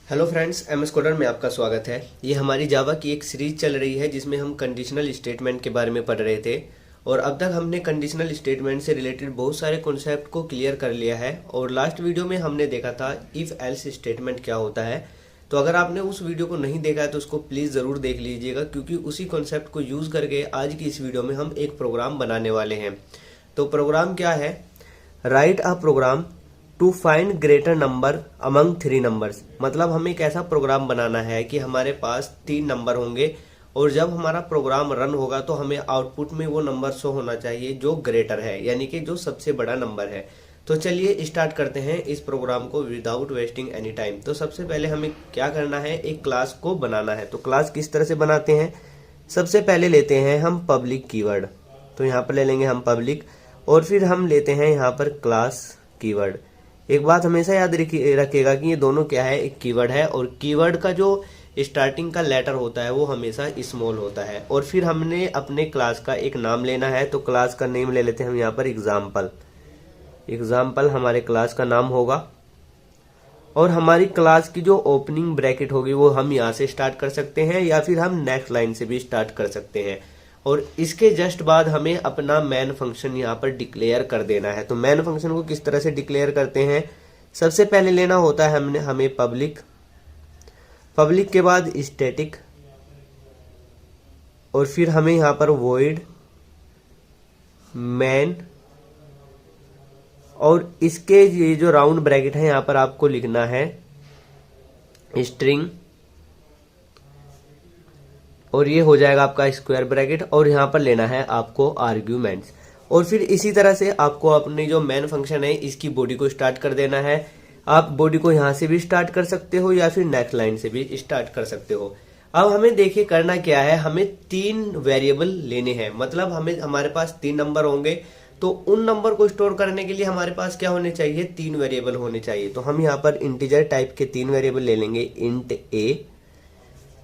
Hello friends, MS coder में आपका स्वागत है। ये हमारी जावा की एक सीरीज चल रही है जिसमें हम कंडीशनल स्टेटमेंट के बारे में पढ़ रहे थे। और अब तक हमने कंडीशनल स्टेटमेंट से रिलेटेड बहुत सारे कॉन्सेप्ट को क्लियर कर लिया है। और लास्ट वीडियो में हमने देखा था इफ एल्स स्टेटमेंट क्या होता है। तो अगर आपने उस वीडियो को नहीं देखा है तो उसको प्लीज़ ज़रूर देख लीजिएगा, क्योंकि उसी कॉन्सेप्ट को यूज़ करके आज की इस वीडियो में हम एक प्रोग्राम बनाने वाले हैं। तो प्रोग्राम क्या है? Write a program to find greater number among 3 numbers. मतलब हमें एक ऐसा प्रोग्राम बनाना है कि हमारे पास 3 नंबर होंगे और जब हमारा प्रोग्राम रन होगा तो हमें आउटपुट में वो नंबर शो होना चाहिए जो ग्रेटर है, यानी कि जो सबसे बड़ा नंबर है। तो चलिए स्टार्ट करते हैं इस प्रोग्राम को विदाउट वेस्टिंग एनी टाइम। तो सबसे पहले हमें क्या करना है, एक क्लास को बनाना है। तो क्लास किस तरह से बनाते हैं? सबसे पहले लेते हैं हम पब्लिक कीवर्ड। तो यहाँ पर ले लेंगे हम पब्लिक, और फिर हम लेते हैं यहाँ पर क्लास कीवर्ड। एक बात हमेशा याद रखिएगा कि ये दोनों क्या है, एक कीवर्ड है, और कीवर्ड का जो स्टार्टिंग का लेटर होता है वो हमेशा स्मॉल होता है। और फिर हमने अपने क्लास का एक नाम लेना है। तो क्लास का नेम ले लेते हैं हम यहाँ पर एग्जाम्पल। एग्जाम्पल हमारे क्लास का नाम होगा। और हमारी क्लास की जो ओपनिंग ब्रैकेट होगी वो हम यहाँ से स्टार्ट कर सकते हैं या फिर हम नेक्स्ट लाइन से भी स्टार्ट कर सकते हैं। और इसके जस्ट बाद हमें अपना मेन फंक्शन यहाँ पर डिक्लेयर कर देना है। तो मेन फंक्शन को किस तरह से डिक्लेयर करते हैं? सबसे पहले लेना होता है हमें पब्लिक के बाद स्टैटिक, और फिर हमें यहाँ पर वॉइड मेन, और इसके ये जो राउंड ब्रैकेट है यहाँ पर आपको लिखना है स्ट्रिंग, और ये हो जाएगा आपका स्क्वायर ब्रैकेट, और यहाँ पर लेना है आपको आर्ग्यूमेंट्स। और फिर इसी तरह से आपको अपनी जो मेन फंक्शन है इसकी बॉडी को स्टार्ट कर देना है। आप बॉडी को यहाँ से भी स्टार्ट कर सकते हो या फिर नेक्स्ट लाइन से भी स्टार्ट कर सकते हो। अब हमें देखिए करना क्या है, हमें 3 वेरिएबल लेने हैं। मतलब हमारे पास 3 नंबर होंगे, तो उन नंबर को स्टोर करने के लिए हमारे पास क्या होने चाहिए? 3 वेरिएबल होने चाहिए। तो हम यहाँ पर इंटीजर टाइप के 3 वेरिएबल ले लेंगे। इंट ए,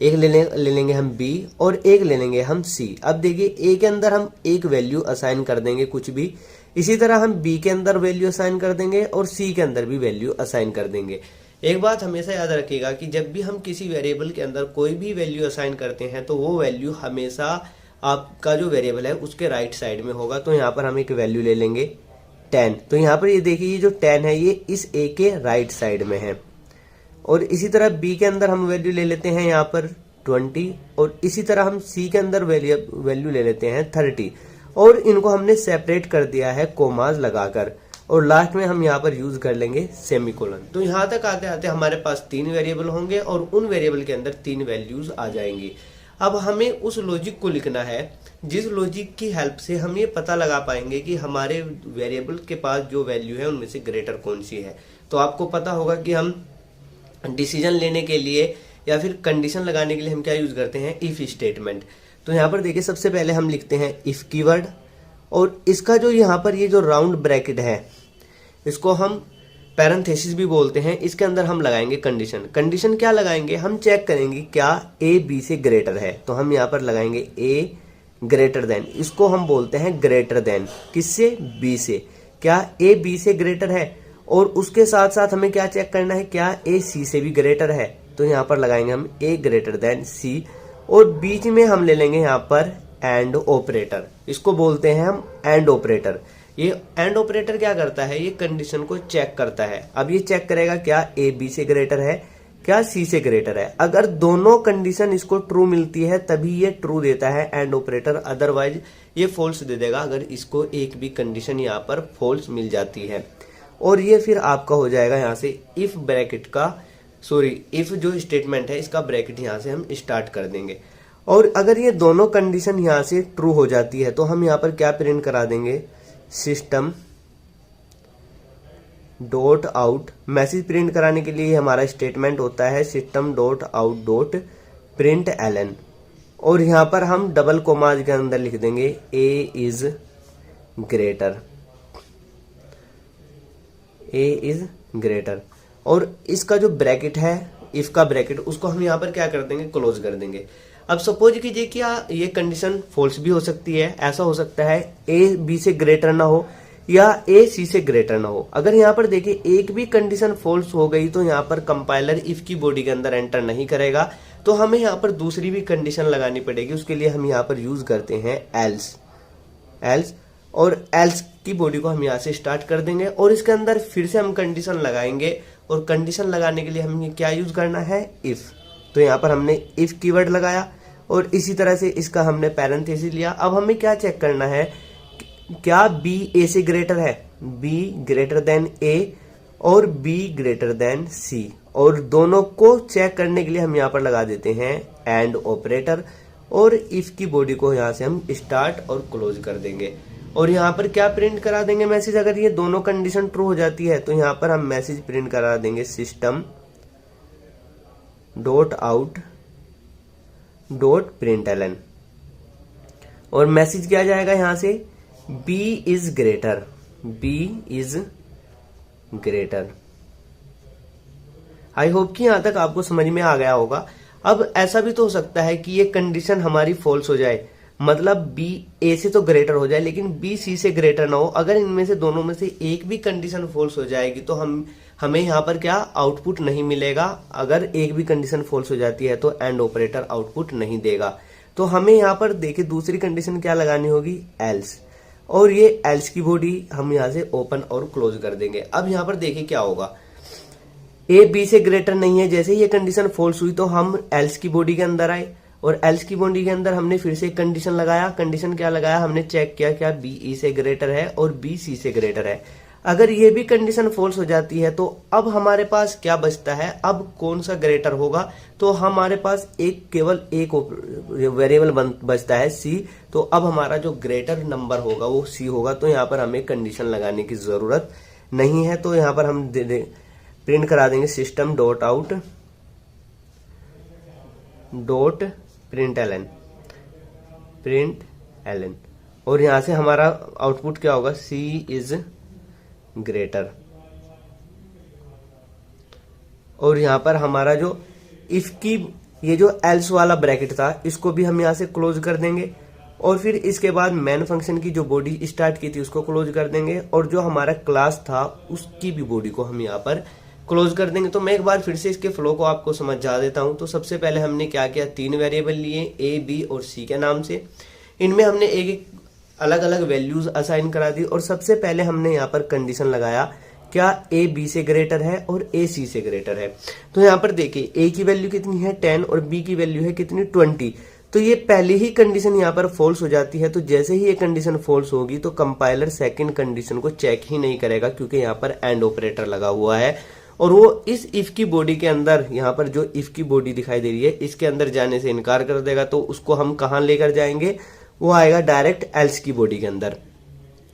एक ले लेंगे हम बी, और एक ले लेंगे हम सी। अब देखिए ए के अंदर हम एक वैल्यू असाइन कर देंगे कुछ भी, इसी तरह हम बी के अंदर वैल्यू असाइन कर देंगे और सी के अंदर भी वैल्यू असाइन कर देंगे। एक बात हमेशा याद रखिएगा कि जब भी हम किसी वेरिएबल के अंदर कोई भी वैल्यू असाइन करते हैं तो वो वैल्यू हमेशा आपका जो वेरिएबल है उसके राइट साइड में होगा। तो यहाँ पर हम एक वैल्यू ले लेंगे 10। तो यहाँ पर ये देखिए, ये जो 10 है ये इस ए के राइट साइड में है। और इसी तरह बी के अंदर हम वैल्यू ले लेते हैं यहाँ पर 20, और इसी तरह हम सी के अंदर वैल्यू ले लेते हैं 30। और इनको हमने सेपरेट कर दिया है कोमाज लगाकर, और लास्ट में हम यहाँ पर यूज कर लेंगे सेमीकोलन। तो यहाँ तक आते आते हमारे पास 3 वेरिएबल होंगे और उन वेरिएबल के अंदर 3 वैल्यूज आ जाएंगी। अब हमें उस लॉजिक को लिखना है जिस लॉजिक की हेल्प से हम ये पता लगा पाएंगे कि हमारे वेरिएबल के पास जो वैल्यू है उनमें से ग्रेटर कौन सी है। तो आपको पता होगा कि हम डिसीजन लेने के लिए या फिर कंडीशन लगाने के लिए हम क्या यूज करते हैं? If statement. तो यहाँ पर देखिए सबसे पहले हम लिखते हैं इफ कीवर्ड, और इसका जो यहाँ पर ये जो राउंड ब्रैकेट है इसको हम पैरेंथेसिस भी बोलते हैं। इसके अंदर हम लगाएंगे कंडीशन। कंडीशन क्या लगाएंगे? हम चेक करेंगे क्या ए बी से ग्रेटर है। तो हम यहाँ पर लगाएंगे ए ग्रेटर देन, इसको हम बोलते हैं ग्रेटर देन। किससे? बी से। क्या ए बी से ग्रेटर है? और उसके साथ साथ हमें क्या चेक करना है, क्या ए सी से भी ग्रेटर है। तो यहाँ पर लगाएंगे हम ए ग्रेटर देन सी, और बीच में हम ले लेंगे यहाँ पर एंड ऑपरेटर। इसको बोलते हैं हम एंड ऑपरेटर। ये एंड ऑपरेटर क्या करता है? ये कंडीशन को चेक करता है। अब ये चेक करेगा क्या ए बी से ग्रेटर है, क्या सी से ग्रेटर है। अगर दोनों कंडीशन इसको ट्रू मिलती है तभी ये ट्रू देता है एंड ऑपरेटर, अदरवाइज ये फॉल्स दे देगा अगर इसको एक भी कंडीशन यहाँ पर फॉल्स मिल जाती है। और ये फिर आपका हो जाएगा यहाँ से इफ ब्रैकेट का इफ जो स्टेटमेंट है इसका ब्रैकेट यहाँ से हम स्टार्ट कर देंगे। और अगर ये दोनों कंडीशन यहाँ से ट्रू हो जाती है तो हम यहाँ पर क्या प्रिंट करा देंगे? System dot out. Message print कराने के लिए हमारा स्टेटमेंट होता है system dot out dot println, और यहाँ पर हम डबल कोमाज के अंदर लिख देंगे A is greater, A is greater. और इसका जो ब्रैकेट है इफ का ब्रैकेट उसको हम यहाँ पर क्या कर देंगे? क्लोज कर देंगे। अब सपोज कीजिए कि ये कंडीशन फॉल्स भी हो सकती है। ऐसा हो सकता है ए बी से ग्रेटर ना हो, या ए सी से ग्रेटर ना हो। अगर यहाँ पर देखिए एक भी कंडीशन फॉल्स हो गई तो यहाँ पर कंपाइलर इफ की बॉडी के अंदर एंटर नहीं करेगा, तो हमें यहाँ पर दूसरी भी कंडीशन लगानी पड़ेगी। उसके लिए हम यहाँ पर यूज करते हैं एल्स, और एल्स की बॉडी को हम यहाँ से स्टार्ट कर देंगे और इसके अंदर फिर से हम कंडीशन लगाएंगे, और कंडीशन लगाने के लिए हमें क्या यूज करना है, इफ। तो यहाँ पर हमने इफ कीवर्ड लगाया और इसी तरह से इसका हमने पैरेंथेसिस लिया। अब हमें क्या चेक करना है, क्या बी ए से ग्रेटर है, बी ग्रेटर देन ए और बी ग्रेटर देन सी, और दोनों को चेक करने के लिए हम यहाँ पर लगा देते हैं एंड ऑपरेटर, और इफ की बॉडी को यहाँ से हम स्टार्ट और क्लोज कर देंगे। और यहाँ पर क्या प्रिंट करा देंगे मैसेज, अगर ये दोनों कंडीशन ट्रू हो जाती है तो यहाँ पर हम मैसेज प्रिंट करा देंगे system dot out dot println, और मैसेज क्या जाएगा यहाँ से, B is greater, B is greater. I hope कि यहां तक आपको समझ में आ गया होगा। अब ऐसा भी तो हो सकता है कि ये कंडीशन हमारी फॉल्स हो जाए, मतलब बी ए से तो ग्रेटर हो जाए लेकिन बी सी से ग्रेटर ना हो। अगर इनमें से दोनों में से एक भी कंडीशन फॉल्स हो जाएगी तो हमें यहाँ पर क्या आउटपुट नहीं मिलेगा। अगर एक भी कंडीशन फॉल्स हो जाती है तो एंड ऑपरेटर आउटपुट नहीं देगा। तो हमें यहाँ पर देखिए दूसरी कंडीशन क्या लगानी होगी, एल्स, और ये एल्स की बॉडी हम यहाँ से ओपन और क्लोज कर देंगे। अब यहाँ पर देखिए क्या होगा, ए बी से ग्रेटर नहीं है, जैसे ही ये कंडीशन फॉल्स हुई तो हम एल्स की बॉडी के अंदर आए, और एल्स की बॉडी के अंदर हमने फिर से एक कंडीशन लगाया। कंडीशन क्या लगाया, हमने चेक किया क्या बी ई से ग्रेटर है और बी सी से ग्रेटर है। अगर ये भी कंडीशन फॉल्स हो जाती है तो अब हमारे पास क्या बचता है, अब कौन सा ग्रेटर होगा, तो हमारे पास केवल एक वेरिएबल बचता है सी। तो अब हमारा जो ग्रेटर नंबर होगा वो सी होगा। तो यहाँ पर हमें कंडीशन लगाने की जरूरत नहीं है। तो यहाँ पर हम प्रिंट करा देंगे system dot out dot println, और यहां से हमारा आउटपुट क्या होगा, सी इज ग्रेटर। और यहां पर हमारा जो इफ की ये जो एल्स वाला ब्रैकेट था इसको भी हम यहां से क्लोज कर देंगे, और फिर इसके बाद मेन फंक्शन की जो बॉडी स्टार्ट की थी उसको क्लोज कर देंगे, और जो हमारा क्लास था उसकी भी बॉडी को हम यहाँ पर क्लोज कर देंगे। तो मैं एक बार फिर से इसके फ्लो को आपको समझा देता हूं। तो सबसे पहले हमने क्या किया, 3 वेरिएबल लिए ए बी और सी के नाम से। इनमें हमने एक अलग अलग वैल्यूज असाइन करा दी, और सबसे पहले हमने यहाँ पर कंडीशन लगाया क्या ए बी से ग्रेटर है और ए सी से ग्रेटर है। तो यहाँ पर देखिए ए की वैल्यू कितनी है 10 और बी की वैल्यू है कितनी 20। तो ये पहली ही कंडीशन यहाँ पर फॉल्स हो जाती है। तो जैसे ही ये कंडीशन फॉल्स होगी तो कंपाइलर सेकंड कंडीशन को चेक ही नहीं करेगा, क्योंकि यहाँ पर एंड ऑपरेटर लगा हुआ है, और वो इस इफ की बॉडी के अंदर, यहाँ पर जो इफ की बॉडी दिखाई दे रही है इसके अंदर जाने से इनकार कर देगा। तो उसको हम कहाँ लेकर जाएंगे, वो आएगा डायरेक्ट एल्स की बॉडी के अंदर।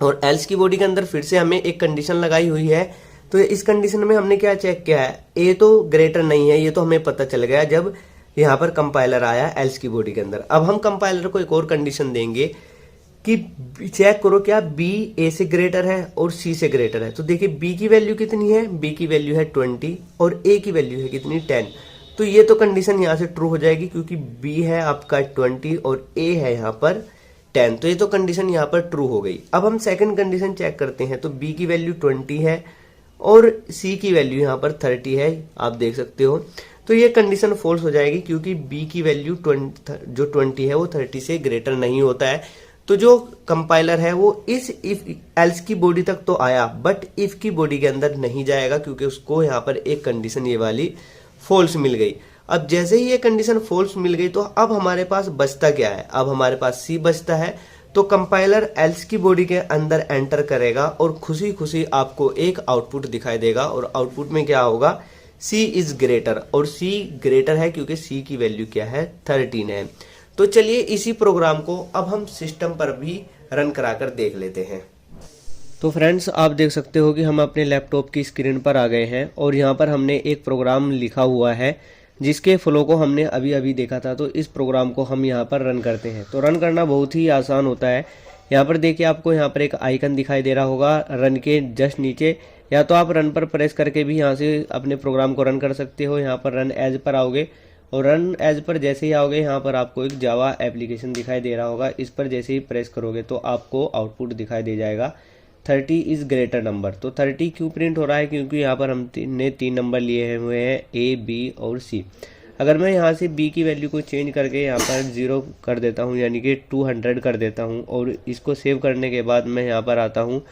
और एल्स की बॉडी के अंदर फिर से हमें एक कंडीशन लगाई हुई है। तो इस कंडीशन में हमने क्या चेक किया है, ए तो ग्रेटर नहीं है, ये तो हमें पता चल गया जब यहाँ पर कंपाइलर आया एल्स की बॉडी के अंदर। अब हम कंपाइलर को एक और कंडीशन देंगे कि चेक करो क्या बी ए से ग्रेटर है और सी से ग्रेटर है। तो देखिए बी की वैल्यू कितनी है, बी की वैल्यू है 20 और ए की वैल्यू है कितनी 10। तो ये तो कंडीशन यहाँ से ट्रू हो जाएगी, क्योंकि बी है आपका 20 और ए है यहाँ पर 10। तो ये तो कंडीशन यहाँ पर ट्रू हो गई। अब हम सेकंड कंडीशन चेक करते हैं। तो बी की वैल्यू 20 है और सी की वैल्यू यहाँ पर 30 है, आप देख सकते हो। तो ये कंडीशन फॉल्स हो जाएगी, क्योंकि बी की वैल्यू जो 20 है वो 30 से ग्रेटर नहीं होता है। तो जो कंपाइलर है वो इस इफ एल्स की बॉडी तक तो आया, बट इफ की बॉडी के अंदर नहीं जाएगा, क्योंकि उसको यहाँ पर एक कंडीशन ये वाली फॉल्स मिल गई। अब जैसे ही ये कंडीशन फॉल्स मिल गई तो अब हमारे पास बचता क्या है, अब हमारे पास सी बचता है। तो कंपाइलर एल्स की बॉडी के अंदर एंटर करेगा और खुशी खुशी आपको एक आउटपुट दिखाई देगा, और आउटपुट में क्या होगा, सी इज ग्रेटर, और सी ग्रेटर है क्योंकि सी की वैल्यू क्या है 13 है। तो चलिए इसी प्रोग्राम को अब हम सिस्टम पर भी रन कराकर देख लेते हैं। तो फ्रेंड्स आप देख सकते हो कि हम अपने लैपटॉप की स्क्रीन पर आ गए हैं, और यहाँ पर हमने एक प्रोग्राम लिखा हुआ है जिसके फ्लो को हमने अभी अभी देखा था। तो इस प्रोग्राम को हम यहाँ पर रन करते हैं। तो रन करना बहुत ही आसान होता है। यहाँ पर देखिए आपको यहाँ पर एक आइकन दिखाई दे रहा होगा रन के जस्ट नीचे, या तो आप रन पर प्रेस करके भी यहाँ से अपने प्रोग्राम को रन कर सकते हो। यहाँ पर रन एज पर आओगे, और रन एज पर जैसे ही आओगे यहाँ पर आपको एक जावा एप्लीकेशन दिखाई दे रहा होगा। इस पर जैसे ही प्रेस करोगे तो आपको आउटपुट दिखाई दे जाएगा। 30 इज ग्रेटर नंबर। तो 30 क्यों प्रिंट हो रहा है, क्योंकि यहाँ पर हमने 3 नंबर लिए हुए हैं A, B और C। अगर मैं यहाँ से B की वैल्यू को चेंज करके यहाँ पर 0 कर देता हूँ, यानी कि 200 कर देता हूँ, और इसको सेव करने के बाद मैं यहाँ पर आता हूँ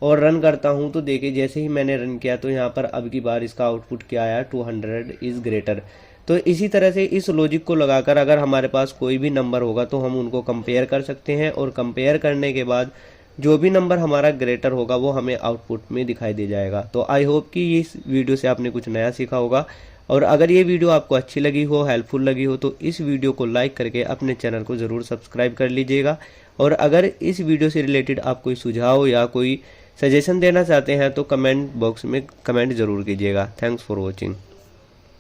और रन करता हूँ, तो देखिए जैसे ही मैंने रन किया तो यहाँ पर अब की बार इसका आउटपुट क्या आया, 200 इज़ ग्रेटर। तो इसी तरह से इस लॉजिक को लगाकर अगर हमारे पास कोई भी नंबर होगा तो हम उनको कंपेयर कर सकते हैं, और कंपेयर करने के बाद जो भी नंबर हमारा ग्रेटर होगा वो हमें आउटपुट में दिखाई दे जाएगा। तो आई होप कि इस वीडियो से आपने कुछ नया सीखा होगा, और अगर ये वीडियो आपको अच्छी लगी हो, हेल्पफुल लगी हो, तो इस वीडियो को लाइक करके अपने चैनल को ज़रूर सब्सक्राइब कर लीजिएगा। और अगर इस वीडियो से रिलेटेड आप कोई सुझाव या कोई सजेशन देना चाहते हैं तो कमेंट बॉक्स में कमेंट ज़रूर कीजिएगा। Thanks for watching.